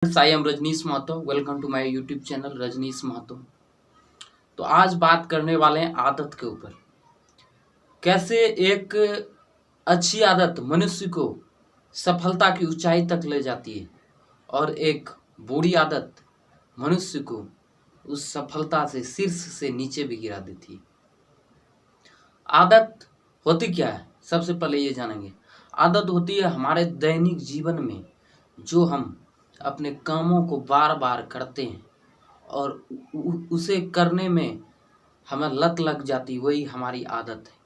I am Rajneesh Mahato. Welcome to my YouTube channel Rajneesh Mahato. तो आज बात करने वाले हैं आदत के ऊपर। कैसे एक अच्छी आदत मनुष्य को सफलता की ऊंचाई तक ले जाती है और एक बुरी आदत मनुष्य को उस सफलता से शीर्ष से नीचे भी गिरा देती है। आदत होती क्या है, सबसे पहले ये जानेंगे। आदत होती है हमारे दैनिक जीवन में जो हम अपने कामों को बार बार करते हैं और उसे करने में हमें लत लग जाती, वही हमारी आदत है।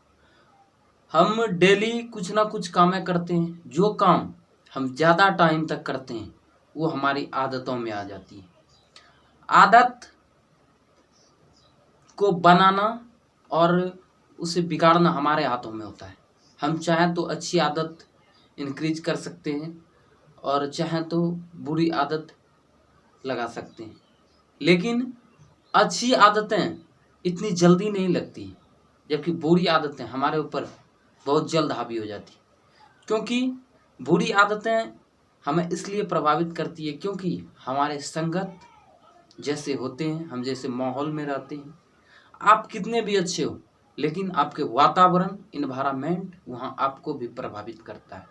हम डेली कुछ ना कुछ कामें करते हैं, जो काम हम ज़्यादा टाइम तक करते हैं वो हमारी आदतों में आ जाती है। आदत को बनाना और उसे बिगाड़ना हमारे हाथों में होता है। हम चाहें तो अच्छी आदत इंक्रीज कर सकते हैं और चाहें तो बुरी आदत लगा सकते हैं, लेकिन अच्छी आदतें इतनी जल्दी नहीं लगती, जबकि बुरी आदतें हमारे ऊपर बहुत जल्द हावी हो जाती। क्योंकि बुरी आदतें हमें इसलिए प्रभावित करती है क्योंकि हमारे संगत जैसे होते हैं, हम जैसे माहौल में रहते हैं। आप कितने भी अच्छे हो, लेकिन आपके वातावरण, इन्वायरमेंट वहाँ आपको भी प्रभावित करता है।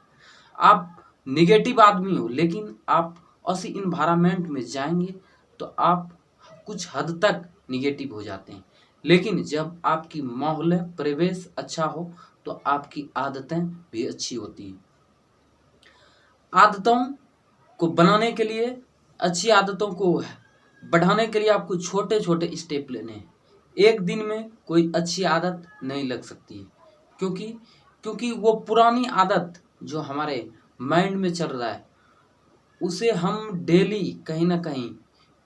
आप निगेटिव आदमी हो, लेकिन आप उसी इन्वायरमेंट में जाएंगे तो आप कुछ हद तक निगेटिव हो जाते हैं। लेकिन जब आपकी माहौल परिवेश अच्छा हो तो आपकी आदतें भी अच्छी होती हैं। आदतों को बनाने के लिए, अच्छी आदतों को बढ़ाने के लिए आपको छोटे छोटे स्टेप लेने हैं। एक दिन में कोई अच्छी आदत नहीं लग सकती है, क्योंकि वो पुरानी आदत जो हमारे माइंड में चल रहा है उसे हम डेली कहीं ना कहीं,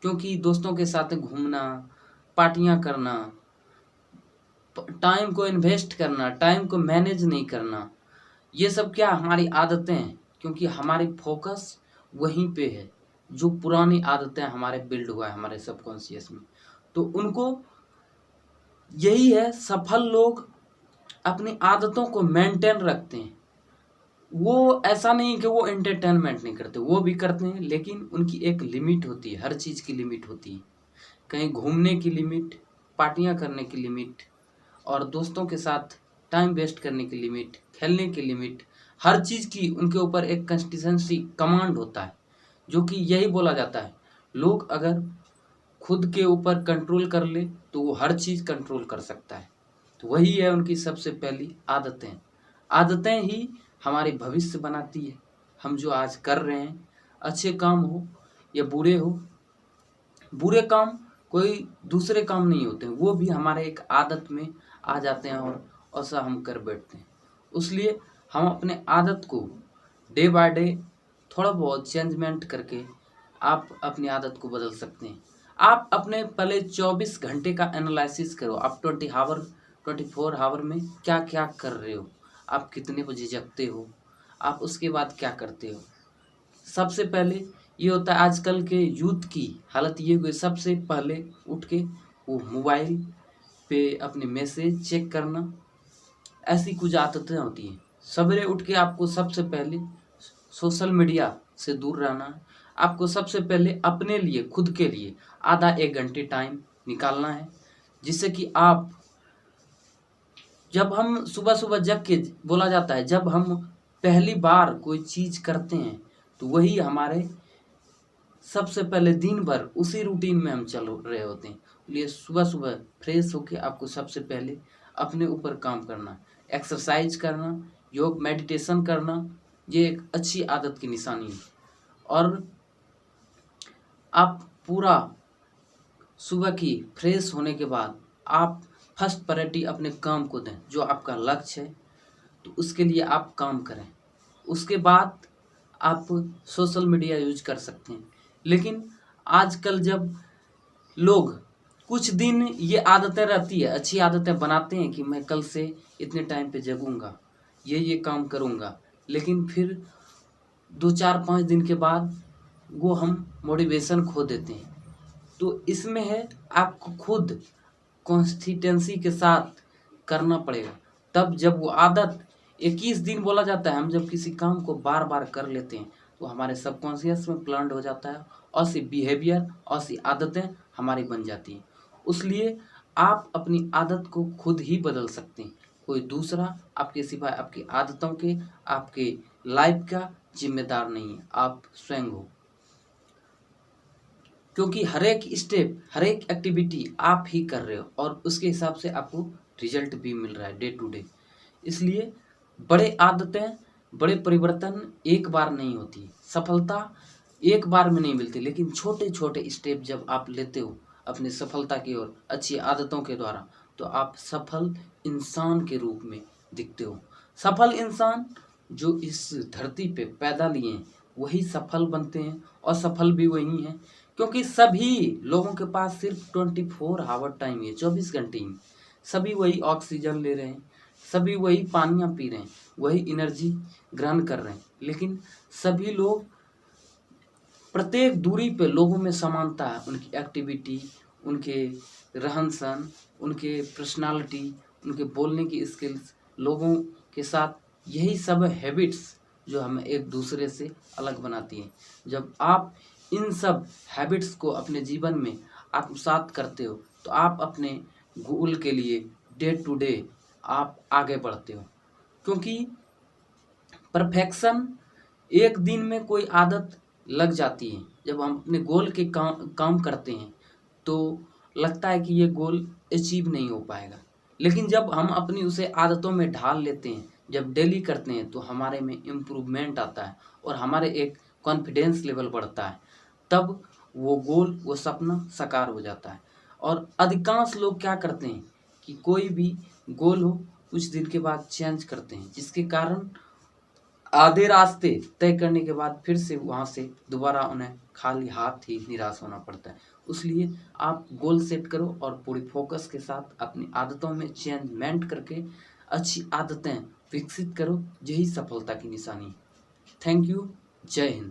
क्योंकि दोस्तों के साथ घूमना, पार्टियां करना, टाइम को इन्वेस्ट करना, टाइम को मैनेज नहीं करना, ये सब क्या हमारी आदतें हैं। क्योंकि हमारी फोकस वहीं पे है जो पुरानी आदतें हमारे बिल्ड हुआ है हमारे सबकॉन्शियस में। तो उनको यही है, सफल लोग अपनी आदतों को मेंटेन रखते हैं। वो ऐसा नहीं कि वो एंटरटेनमेंट नहीं करते, वो भी करते हैं, लेकिन उनकी एक लिमिट होती है। हर चीज़ की लिमिट होती है। कहीं घूमने की लिमिट, पार्टियां करने की लिमिट और दोस्तों के साथ टाइम वेस्ट करने की लिमिट, खेलने की लिमिट, हर चीज़ की उनके ऊपर एक कंसिस्टेंसी कमांड होता है। जो कि यही बोला जाता है, लोग अगर खुद के ऊपर कंट्रोल कर ले तो वो हर चीज़ कंट्रोल कर सकता है। तो वही है उनकी सबसे पहली आदतें। आदतें ही हमारे भविष्य बनाती है। हम जो आज कर रहे हैं, अच्छे काम हो या बुरे हो, बुरे काम कोई दूसरे काम नहीं होते, वो भी हमारे एक आदत में आ जाते हैं और ऐसा हम कर बैठते हैं। इसलिए हम अपने आदत को डे बाय डे थोड़ा बहुत चेंजमेंट करके आप अपनी आदत को बदल सकते हैं। आप अपने पहले 24 घंटे का एनालिसिस करो। आप 24 आवर में क्या क्या कर रहे हो, आप कितने बजे जगते हो, आप उसके बाद क्या करते हो। सबसे पहले ये होता है, आजकल के यूथ की हालत ये हुई, सबसे पहले उठ के वो मोबाइल पे अपने मैसेज चेक करना, ऐसी कुछ आदतें होती हैं। सवेरे उठ के आपको सबसे पहले सोशल मीडिया से दूर रहना है। आपको सबसे पहले अपने लिए, खुद के लिए आधा एक घंटे टाइम निकालना है, जिससे कि आप, जब हम सुबह सुबह जग के, बोला जाता है जब हम पहली बार कोई चीज़ करते हैं तो वही हमारे सबसे पहले दिन भर उसी रूटीन में हम चल रहे होते हैं। इसलिए सुबह सुबह फ्रेश होके आपको सबसे पहले अपने ऊपर काम करना, एक्सरसाइज करना, योग मेडिटेशन करना, ये एक अच्छी आदत की निशानी है। और आप पूरा सुबह की फ्रेश होने के बाद आप फर्स्ट प्रायोरिटी अपने काम को दें, जो आपका लक्ष्य है तो उसके लिए आप काम करें। उसके बाद आप सोशल मीडिया यूज कर सकते हैं। लेकिन आजकल जब लोग कुछ दिन ये आदतें रहती है, अच्छी आदतें बनाते हैं कि मैं कल से इतने टाइम पे जगूंगा, ये काम करूंगा, लेकिन फिर 2 4 5 दिन के बाद वो हम मोटिवेशन खो देते हैं। तो इसमें है आपको खुद कंसिस्टेंसी के साथ करना पड़ेगा। तब जब वो आदत 21 दिन बोला जाता है, हम जब किसी काम को बार बार कर लेते हैं तो हमारे सबकॉन्शियस में प्लांट हो जाता है और सी बिहेवियर और सी आदतें हमारी बन जाती हैं। उसलिए आप अपनी आदत को खुद ही बदल सकते हैं। कोई दूसरा आपके सिवाय आपकी आदतों के, आपके लाइफ का जिम्मेदार नहीं है, आप स्वयं हो। क्योंकि हर एक स्टेप, हर एक एक्टिविटी आप ही कर रहे हो और उसके हिसाब से आपको रिजल्ट भी मिल रहा है डे टू डे। इसलिए बड़े आदतें, बड़े परिवर्तन एक बार नहीं होती, सफलता एक बार में नहीं मिलती, लेकिन छोटे छोटे स्टेप जब आप लेते हो अपनी सफलता की ओर अच्छी आदतों के द्वारा, तो आप सफल इंसान के रूप में दिखते हो। सफल इंसान जो इस धरती पे पैदा लिए हैं वही सफल बनते हैं, और सफल भी वही हैं क्योंकि सभी लोगों के पास सिर्फ 24 आवर टाइम है, 24 घंटे ही। सभी वही ऑक्सीजन ले रहे हैं, सभी वही पानियाँ पी रहे हैं, वही एनर्जी ग्रहण कर रहे हैं, लेकिन सभी लोग प्रत्येक दूरी पे लोगों में समानता है। उनकी एक्टिविटी, उनके रहन सहन, उनके पर्सनालिटी, उनके बोलने की स्किल्स, लोगों के साथ, यही सब हैबिट्स जो हमें एक दूसरे से अलग बनाती हैं। जब आप इन सब हैबिट्स को अपने जीवन में आत्मसात करते हो तो आप अपने गोल के लिए डे टू डे आप आगे बढ़ते हो। क्योंकि परफेक्शन एक दिन में कोई आदत लग जाती है। जब हम अपने गोल के काम करते हैं तो लगता है कि ये गोल अचीव नहीं हो पाएगा, लेकिन जब हम अपनी उसे आदतों में ढाल लेते हैं, जब डेली करते हैं, तो हमारे में इम्प्रूवमेंट आता है और हमारे एक कॉन्फिडेंस लेवल बढ़ता है। तब वो गोल, वो सपना साकार हो जाता है। और अधिकांश लोग क्या करते हैं कि कोई भी गोल हो कुछ दिन के बाद चेंज करते हैं, जिसके कारण आधे रास्ते तय करने के बाद फिर से वहाँ से दोबारा उन्हें खाली हाथ ही निराश होना पड़ता है। इसलिए आप गोल सेट करो और पूरी फोकस के साथ अपनी आदतों में चेंजमेंट करके अच्छी आदतें विकसित करो, यही सफलता की निशानी है। Thank you. जय हिंद।